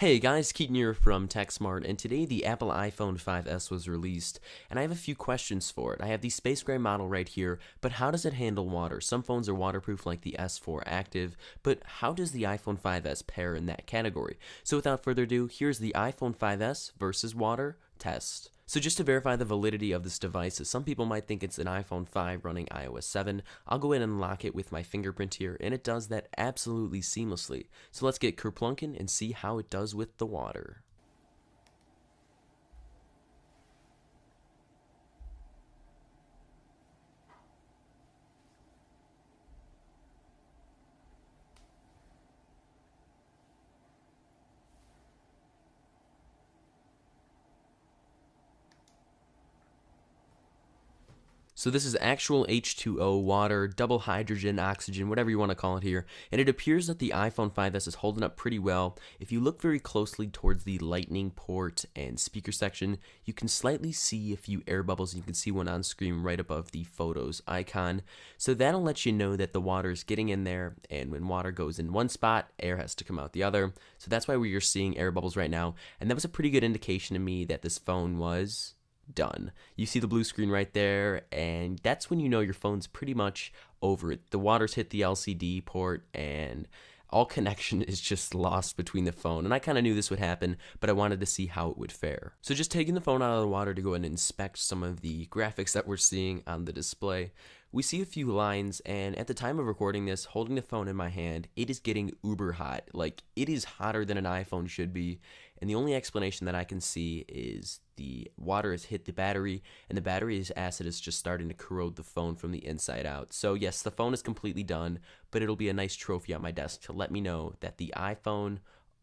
Hey guys, Keaton here from TechSmart, and today the Apple iPhone 5S was released, and I have a few questions for it. I have the space gray model right here, but how does it handle water? Some phones are waterproof like the S4 Active, but how does the iPhone 5S pair in that category? So without further ado, here's the iPhone 5S versus water test. So just to verify the validity of this device, as some people might think it's an iPhone 5 running iOS 7, I'll go in and lock it with my fingerprint here, and it does that absolutely seamlessly. So let's get kerplunkin' and see how it does with the water. So this is actual H2O water, double hydrogen, oxygen, whatever you want to call it here, and it appears that the iPhone 5S is holding up pretty well. If you look very closely towards the lightning port and speaker section, you can slightly see a few air bubbles. You can see one on screen right above the photos icon. So that'll let you know that the water is getting in there, and when water goes in one spot, air has to come out the other. So that's why we're seeing air bubbles right now, and that was a pretty good indication to me that this phone was done. You see the blue screen right there, and that's when you know your phone's pretty much over it. The water's hit the LCD port, and all connection is just lost between the phone. And I kind of knew this would happen, but I wanted to see how it would fare. So just taking the phone out of the water to go and inspect some of the graphics that we're seeing on the display, we see a few lines, and at the time of recording this, holding the phone in my hand, it is getting uber hot. Like, it is hotter than an iPhone should be, and the only explanation that I can see is the water has hit the battery, and the battery's acid is just starting to corrode the phone from the inside out. So yes, the phone is completely done, but it'll be a nice trophy on my desk to let me know that the iPhone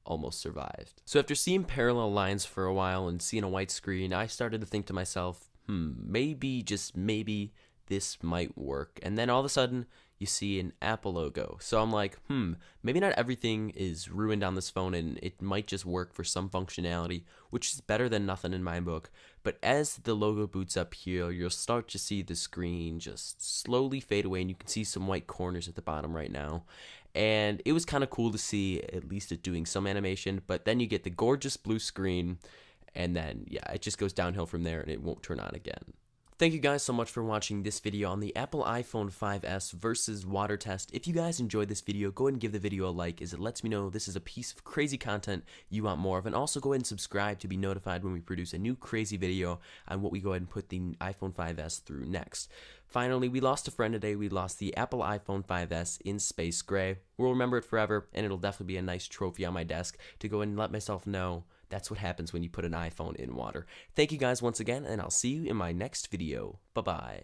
almost survived. So after seeing parallel lines for a while and seeing a white screen, I started to think to myself, maybe, just maybe, this might work. And then all of a sudden, you see an Apple logo. So I'm like, maybe not everything is ruined on this phone, and it might just work for some functionality, which is better than nothing in my book. But as the logo boots up here, you'll start to see the screen just slowly fade away, and you can see some white corners at the bottom right now. And it was kind of cool to see at least it doing some animation, but then you get the gorgeous blue screen, and then, yeah, it just goes downhill from there, and it won't turn on again. Thank you guys so much for watching this video on the Apple iPhone 5S versus water test. If you guys enjoyed this video, go ahead and give the video a like, as it lets me know this is a piece of crazy content you want more of. And also go ahead and subscribe to be notified when we produce a new crazy video on what we go ahead and put the iPhone 5S through next. Finally, we lost a friend today. We lost the Apple iPhone 5S in space gray. We'll remember it forever, and it'll definitely be a nice trophy on my desk to go ahead and let myself know that's what happens when you put an iPhone in water. Thank you guys once again, and I'll see you in my next video. Bye-bye.